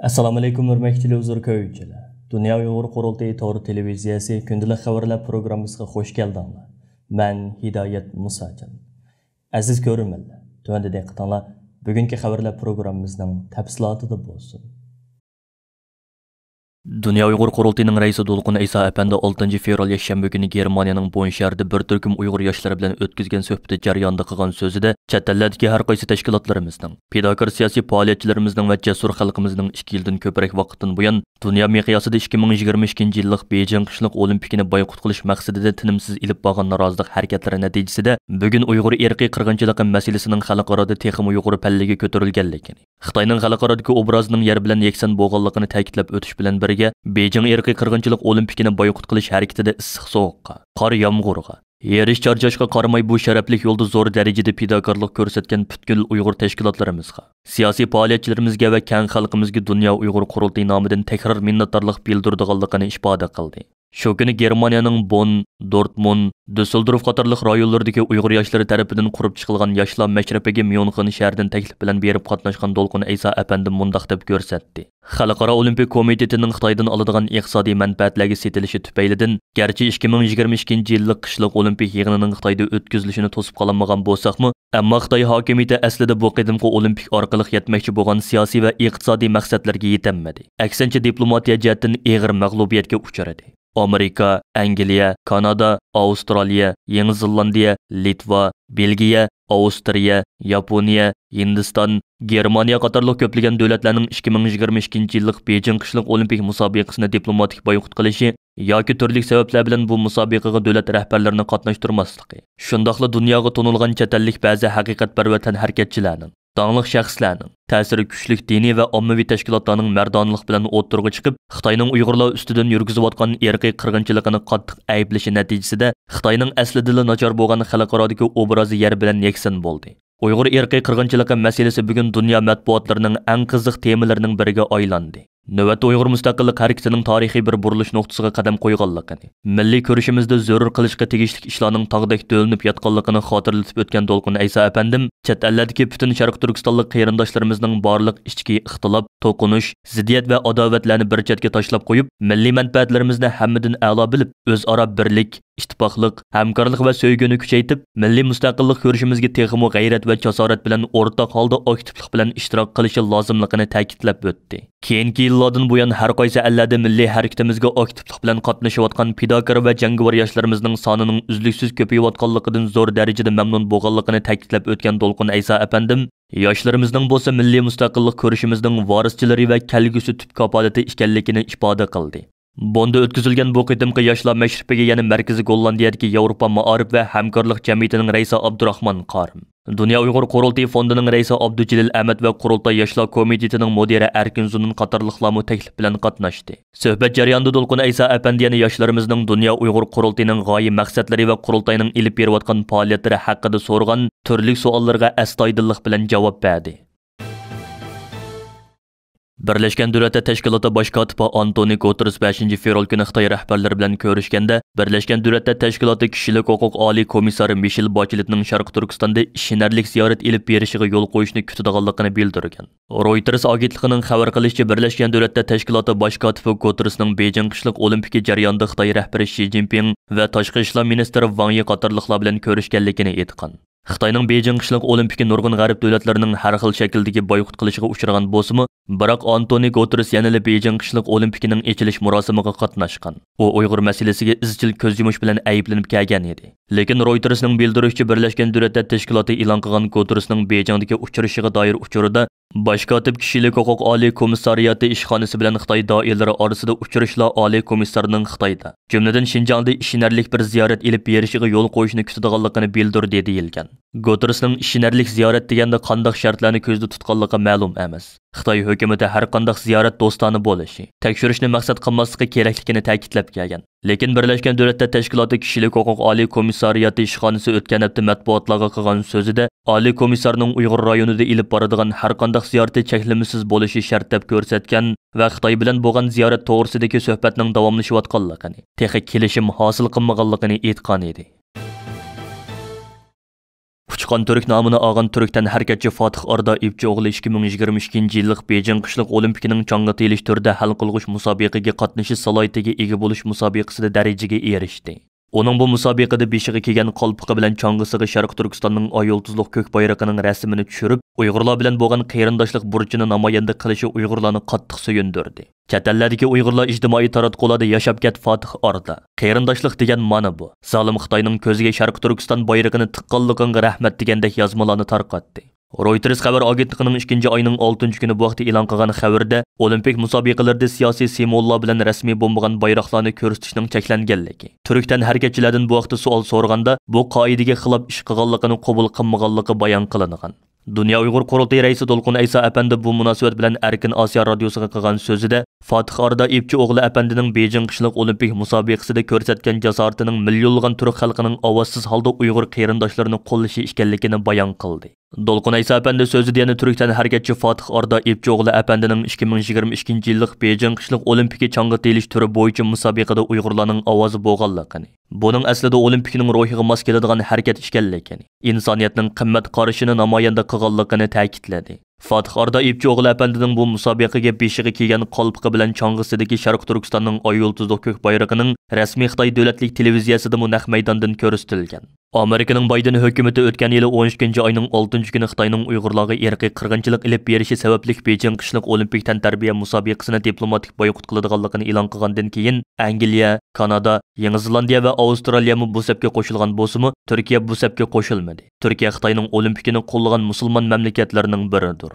Assalomu alaykum hurmatli televizor ko'ruvchilar. Dunyo Uyg'ur qurultayi to'g'ri televiziyasi kundalik xabarlar programmasiga xush keldinglar. Men Hidoyat Musajon. Aziz ko'ruvchilar, tuanda diqqatinglar bugungi xabarlar programmamizning tafsilotida bo'lsin. Dünya Uyghur Qurultayının reisi Dolqun İsa Efendi 6 fevral yakshanba kuni Germaniyaning Bonn shahrida bir turkum Uyg'ur yoshlari bilan o'tkazgan suhbati jarayonida qilgan so'zida chet ellardagi har qaysi tashkilotlarimizning, fidokor siyosiy faoliyatchilarimizning va jasur xalqimizning 2 yildan ko'proq vaqtdan buyon dunyo miqyosida 2022-yillik Beijing qishliq olimpikini boykot qilish maqsadida tinimsiz ilib borgan norozilik harakatlari natijasida bugun Uyg'ur irqiy qirg'inchiligi masalasining xalqaroda texmi yuqori pallaga ko'tarilganligini, Xitoyning xalqarodagi obrazining yer bilan yakson bo'lganligini ta'kidlab o'tish bilan birga Beijing irqiy qirg'inchilik olimpikini boykot qilish harakatida issiq sovuqqa, qor yomg'irga, yerish charjashga qaramay bu sharafli yo'lda zo'r darajada fidokorlik ko'rsatgan butkul Uyg'ur tashkilotlarimizga, siyosiy faoliyatchilarimizga va keng xalqimizga Dunyo Uyg'ur Qurultayi nomidan takror minnatdorlik bildirganligini ifoda qildi. Shu kuni Germaniyaning Bonn, Dortmund, Düsseldorf qatorliq rayonlaridagi Uyg'ur yoshlari tarafidan qurib chiqilgan yoshlar mashrabiga Myunxen shahridan taklif bilan berib qatnashgan Dolqun İsa Efendi mundaq deb ko'rsatdi. Xalqaro Olimpik komitetining Xitoydan oladigan iqtisodiy manfaatlarga setilishi tufaylidan, garchi 2022-yillik qishliq olimpik yig'inining Xitoyda o'tkazilishini to'sib qolinmagan bo'lsaqmi, ammo Xitoy hokimiyati aslida bu qadimgi olimpik orqali yetmoqchi bo'lgan siyosiy va iqtisodiy maqsadlarga yetanmadi. Aksincha diplomatiya jihatdan og'ir mag'lubiyatga uchradi. Amerika, Angliya, Kanada, Avstraliya, Yangi Zelandiya, Litva, Belgiya, Avstriya, Yaponiya, Hindiston, Germaniya qatorliq ko'plagan davlatlarning 2022-yillik Beijing qishliq olimpik musobaqasini diplomatik boykot qilishi yoki turli sabablar bilan bu musobaqaga davlat rahbarlarini qatnashtirmasligi, shundoqla dunyoga tonilgan chet ellik ba'zi haqiqatparvar harakatchilarning, dаңlıq şəxslərinin, təsiri güclük dini və ommaviy təşkilatlarının mərdanlıq bilan o'ttirg'i chiqib, Xitoyning Uyg'urlar ustidan yurgizayotgan irqiy qirg'inchiligini qattiq ayblashi natijasida Xitoyning aslida nachar bo'lgan xalqarodagi obrazi yer bilan yakson bo'ldi. Uyg'ur irqiy qirg'inchiligi masalasi bugun dunyo matbuotlarining eng qiziq temalarining biriga aylandi. Navbatda Uyg'ur mustaqillik harakatining tarixiy bir burilish nuqtasiga qadam qo'yganligini, milliy ko'rishimizda zo'r qilishga tegishli ishlarning tog'dek to'linib yotganligini xotirlatib o'tgan Dolqun İsa Efendim, chet ellardagi butun Sharq Turkistonlik qarindoshlarimizning barliq ichki ixtilof, to'qinish, ziddiyat va adovatlarni bir chetga tashlab qo'yib, milliy manfaatlarimizni hammadan a'lo bilib, o'zaro birlik, ittifoqlik, hamkorlik va sevgini kuchaytirib, milliy mustaqillik ko'rishimizga texmo g'ayrat va jasorat bilan o'rtoq holda aktivlik bilan ishtirok qilishi lozimligini ta'kidlab o'tdi. Keyingi yillardan buyon har qaysi ellarda milliy harakatimizga aktivlik bilan qatnashayotgan fidokor va jangovar yoshlarimizning sonining uzluksiz ko'payayotganligidan zo'r darajada mamnun bo'lganligini ta'kidlab o'tgan Dolqun İsa Efendim, yoshlarimizning bo'lsa milliy mustaqillik ko'rishimizning varischilari va kelgusi tub kafolati ekanligini ifoda qildi. Bonda o'tkazilgan bu qitimqi yoshlar mashribiga yana Markaziy Gollandiyadagi Yevropa Ma'arif va hamkorlik jamiyatining raisi Abdurahmon Qorim, Dunyo Uyg'ur Qurultayi fondining raisi Abdujalil Ahmad va Qurultay yoshlar komitetining mudiri Erkin Zunun qatorliqlarni taklif bilan qatnashdi. Suhbat jarayonida Dolqun İsa Efendi yana yoshlarimizning Dunyo Uyg'ur Qurultayining g'oya maqsadlari va qurultayning ilib berayotgan faoliyatlari haqida so'rgan turli savollarga astoydillik bilan javob berdi. Birleşken Devletler Teşkilatı Baş Katibi Antonio Guterres 5 fevral kuni Xitoy rahbarlari bilan ko'rishganda, Birleşken Devletler Teşkilatı Kishilik huquq oliy komissari Michel Bacheletning Sharq Turkistonda ishonarli ziyorat ilib berishiga yo'l qo'yishni kutadiganligini bildirgan. Reuters agentligining xabar qilishicha, Birleşken Devletler Teşkilatı Baş Katibi Guterresning Beijing qishliq olimpiki jarayonida Xitoy rahbari Xi Jinping va tashqi ishlar ministri Wang Yi qatorliqlar bilan ko'rishganligini aytgan. Xitoyning Beijing qishliq olimpiki nurg'un g'arb davlatlarining har xil shakldagi boykot qilishiga uchragan bo'lsa-mu, biroq Antonio Guterres yana Beijing qishliq olimpikining ochilish murosimiga qatnashgan. U Uyg'ur masalasiga izchil ko'z yumish bilan ayblanib kelgan edi. Lekin Reutersning bildirishicha, Birleşken Devletler Teşkilatı e'lon qilgan Guterresning Beijingdagi uchrashiga doir uchurida Baş Katib Kishilik huquq oliy komissariyati ishxonasi bilan Xitoy doiralari orasida uchrashlar oliy komissarining Xitoyda, jumladan Xinjiangda ishonarlik bir ziyorat ilib berishiga yo'l qo'yishni kutadiganligini bildirdi deyilgan. Guterresning ishonarlik ziyorat deganda qanday shartlarni ko'zda tutganligi ma'lum emas. Xitoy hukumati har qanday ziyorat do'stona bo'lishi, tekshirishni maqsad qilmasligi kerakligini ta'kidlab kelgan. Lekin Birleşken Devletler Teşkilatı Kishilik huquq oliy komissariyati ishxonasi o'tgan hafta matbuotlarga qilgan so'zida, oliy komissarning Uyg'ur rayonida ilib boradigan har qanday ziyorati cheklimisiz bo'lishi shart deb ko'rsatgan va Xitoy bilan bo'lgan ziyorat to'g'risidagi suhbatning davomlashayotganligini, texnik kelishim hosil qilmaganligini aytgan edi. Uchqan Türk namını ağan Türkten hareketçi Fatih Arda İpçioğlu 2022 yıllık Beijing qışlıq Olimpikining chang'ı telish turida hal qilg'uch musobaqaga qatnashish salohiyatiga ega bo'lish musobaqasida darajaga erishdi. Uning bu musobaqada beshiga kelgan qalpiqi bilan chang'isiga Sharq Turkistonning oy yulduzliq ko'k bayroqining rasmini tushirib, Uyg'urlar bilan bo'lgan qarindoshlik burchini namoyanda qilishi Uyg'urlarni qattiq suyundirdi. Chet ellardagi Uyg'urlar ijtimoiy taratqularda yashab ket Fatih Arda. Qarindoshlik degan mana bu. Zolim Xitoyning ko'ziga Sharq Turkiston bayrog'ini tiqqanligiga rahmat degandek yozmalarni tarqatdi. Reuters xabar agentligining 2 oyning 6 kuni bu vaqtda e'lon qilgan xabarda Olimpik musobaqalarda siyosiy simvollar bilan rasmiy bo'lmagan bayroqlarni ko'rsatishning cheklanganligi. Turkdan harakatchilardan bu vaqtda savol so'raganda bu qoidaga xilof ish qilganligini qabul qilmaganligi bayon qilingan. Dünya Uyghur Qurultayı raisi Dolqun Aysa Efendi bu munosabat bilan Erkin Asiya radiosiga qilgan so'zida Fatih Arda İpçioğlu Efendining Beijing qishliq Olimpik musobaqasida ko'rsatgan jasoratining millionlagan turk xalqining ovozsiz holda Uyg'ur qarindoshlarini qo'llashi ekanligini bayon qildi. Dolqun Aysa Efendi so'zida yana Turkdan harakatchi Fatih Arda İpçioğlu Efendining 2022 yillik Beijing qishliq Olimpiki chang'i telish turi bo'yicha musobaqada Uyg'urlarning ovozi bo'lganligini, buning aslida Olimpikning ruhiga mos keladigan harakat ekanligini, insoniyatning qimmat qarashini namoyanda qilganligini ta'kidladi. Fatih Arda İpçioğlu Efendining bu musobaqaga beshiga kelgan qalpiqi bilan chang'isidagi Sharq Turkistonning oy yulduzliq ko'k bayrog'ining rasmiy Xitoy davlatlik televiziyasida naq maydondan ko'rsatilgan. Amerikaning Biden hukumati o'tgan yili 12 oyning 6 kuni Xitoyning Uyg'urlarga irqiy qirg'inchilik ilib berishi sababli Beijing qishliq Olimpik tantarbiya musobaqasini diplomatik boykot qiladiganligini e'lon qilgandan keyin Angliya, Kanada, Yangi Zelandiya va Avstraliya bu sapga qo'shilgan bo'lsa-mu, Turkiya bu sapga qo'shilmadi. Turkiya Xitoyning Olimpikini qo'llagan musulmon mamlakatlarning biridir.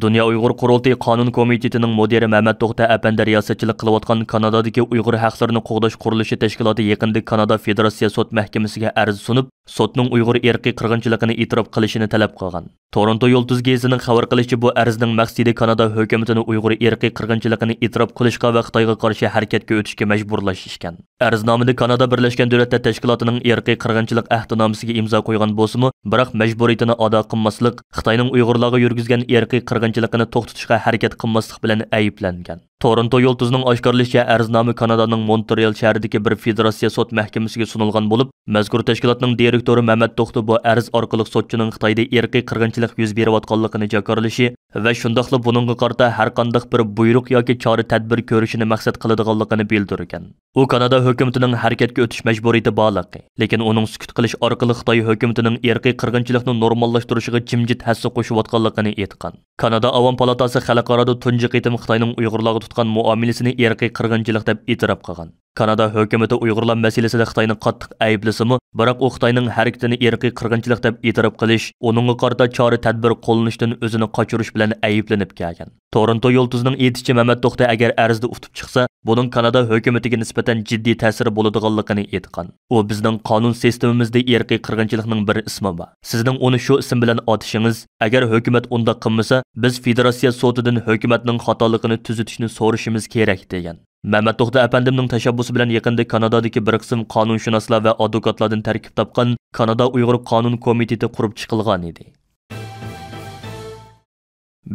Dünya Uyghur Qurultayı Qanun Komitetining mudiri Mehmet To'xta Apandi riyosatchilik qilayotgan Kanadadagi Uyg'ur haqlarini qo'g'dash qurilishi tashkiloti yaqinda Kanada Federatsiya sud mahkamasiga arz sunib, sudning Uyg'ur irqiy qirg'inchiligini e'tirof qilishini talab qilgan. Toronto Yulduz gazetining xabar qilishicha bu arzning maqsadi Kanada hukumatini Uyg'ur irqiy qirg'inchiligini e'tirof qilishga va Xitoyga qarshi harakatga o'tishga majburlash ekan. Arznamada Kanada Birlashgan Davlatlar Tashkilotining irqiy qirg'inchilik ahdnomasiga imzo qo'ygan bo'lsa-mu, biroq majburiyatini ado qilmaslik, Xitoyning Uyg'urlarga yurgizgan irqiy qirg'inchilikni to'xtatishga harakat qilmaslik bilan ayblangan. Toronto Yulduzning oshkorlashicha arznoma Kanadaning Montreal shahridagi bir federatsiya sud mahkamasiga sunilgan bo'lib, mazkur tashkilotning direktori Mehmet To'xta bu arz orqali sudchining Xitoyda irqiy qirg'inchilik yuz berayotganligini jakarlashi va shundaqli buningga qarata har qanday bir buyruq yoki chora tadbir ko'rishini maqsad qiladiganligini bildirgan. U Kanada hukumatining harakatga o'tish majburiyati borligi, lekin uning sukut qilish orqali Xitoy hukumatining irqiy qirg'inchilikni normallashtirishiga jimjit hassa qo'shayotganligini aytgan. Kanada Avam palatasi xalqaro tunji qitim Xitoyning Uyg'urlarga tutgan muomalasini irqiy qirg'inchilik deb e'tirof qilgan. Kanada hukumati Uyg'urlar masalasida Xitoyni qattiq ayblasa-mu, biroq u Xitoyning harakatini irqiy qirg'inchilik deb e'tirof qilish, uningga qarata chora tadbir qo'llanishdan o'zini qochirish bilan ayblanib kelgan. Toronto Yulduzning aytishicha Mehmet To'xta agar arzda utib chiqsa, buning Kanada hukumatiga nisbatan jiddiy ta'siri bo'ladiganligini aytgan. U bizning qonun sistemimizda irqiy qirg'inchilikning bir ismi bor. Sizning uni shu ism bilan otishingiz, agar hukumat unda qilmasa, biz federatsiya sudidan hukumatning xatoligini tuzatishni so'rashimiz kerak degan. Mehmet To'xta apandimning tashabbusi bilan yaqinda Kanadadagi bir qism qonunshunoslar va advokatlardan tarkib topgan Kanada Uyg'ur Qonun Komiteti qurib chiqilgan edi.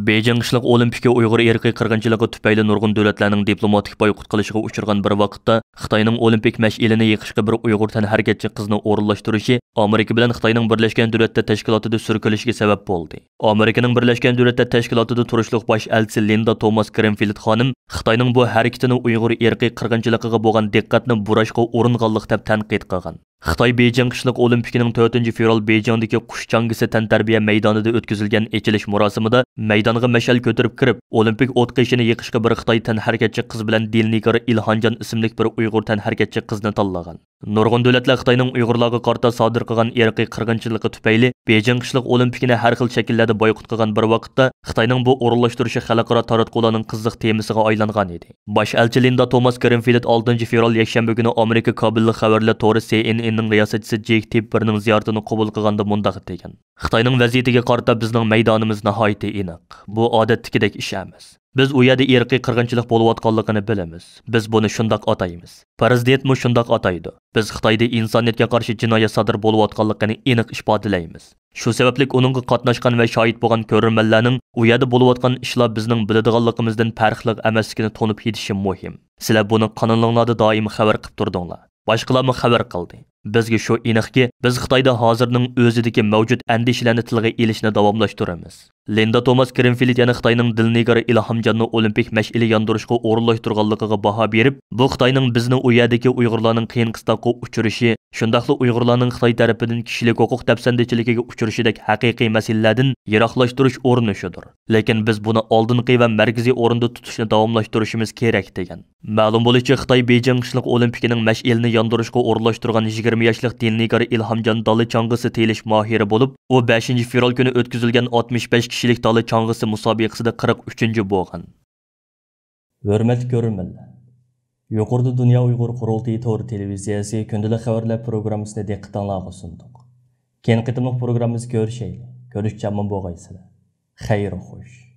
Beijing qishliq Olimpika Uyg'ur irqiy qirg'inchiligi tufayli nurg'un davlatlarning diplomatik boykot qilishiga uchragan bir vaqtda Xitoyning Olimpik mash'ilini yiqishga bir Uyg'ur harakatchi qizni o'rinlashtirishi Amerika bilan Xitoyning Birlashgan Davlatlar Tashkilotida surkilishiga sabab bo'ldi. Amerikaning Birlashgan Davlatlar Tashkilotida turishliq bosh elchisi Linda Thomas Greenfield xonim Xitoyning bu harakatini Uyg'ur irqiy qirg'inchiligiga bo'lgan diqqatni burashga uringanlik deb tanqid qilgan. Xitoy Beijing qishliq Olimpikining 4-fevral Beijingdagi qush changisi tantarbiya maydonida o'tkazilgan ochilish marosimida maydonga mashal ko'tarib kirib, Olimpik o't qishini yiqishga bir Xitoy harakatchi qiz bilan Dilnigar Ilhanjon ismli bir Uyg'ur harakatchi qizni tanlagan. Nurg'un davlatlar Xitoyning Uyg'urlarga qarata sodir qilgan irqiy qirg'inchiligi tufayli Beijing qishliq Olimpikini har xil shakllarda boykot qilgan bir vaqtda Xitoyning bu o'rinlashtirishi xalqaro taratqularning qiziq temasiga aylangan edi. Bosh elchi Linda Thomas Greenfield 6-fevral yakshanba kuni Amerika Kabulli xabarlar to'g'ri CNNning riyosatchisi Jake Tapperning ziyoratini qabul qilganda mundaq degan. Xitoyning vaziyatiga qarata bizning maydonimiz nihoyatda aniq. Bu odatdagidek ish emas. Biz u yerda irqiy qirg'inchilik bo'layotganligini bilamiz. Biz buni shundoq ataymiz. Prezidentmi shundoq ataydi. Biz Xitoyda insoniyatga qarshi jinoyat sodir bo'layotganligini aniq ifodalaymiz. Shu sababli uningga qatnashgan va shohid bo'lgan ko'rmanlarning u yerda bo'layotgan ishlar bizning biladiganligimizdan farqli emasligini to'nib yetishi muhim. Sizlar buni qonunlarida doim xabar qilib turdinglar. Boshqalarni xabar qildi. Bizga shu aniqki, biz Xitoyda hozirning o'zidagi mavjud andishalarni tilga ilishni davomlashtiramiz. Linda Thomas Greenfield yana Xitoyning Dilnigari Ilhomjanni olimpik mash'ili yondirishga o'rinlashtirganligiga baho berib, bu Xitoyning bizni u yerdagi Uyg'urlarning qiyin qistoqqa uchirishi, shundaqli Uyg'urlarning Xitoy tarafidan kishilik huquq dafsandachiligiga uchirishidek haqiqiy masalalardan yiroqlashtirish o'rinishidir. Lekin biz buni oldingi va markaziy o'rinda tutishni davomlashtirishimiz kerak degan. Ma'lum bo'lishicha, Xitoy Beijing qishliq olimpikining mash'ilini yondirishga o'rinlashtirgan 20 yoshlik Dilnigari Ilhomjan dala chang'isi telish mohiri bo'lib, u 5-fevral kuni o'tkazilgan 65 kishilik dala chang'isi musobaqasida 43-chi bo'lgan. Hurmatli ko'ruvchilar, yuqorida Dunyo Uyg'ur qurultiyi to'g'ri televiziyasi kundalik xabarlar programmasini diqqatingizga sundiq. Keyin qitimliq programmamizni ko'rishaylik. Ko'rishcha bo'lg'aysizlar. Xayr xo'sh.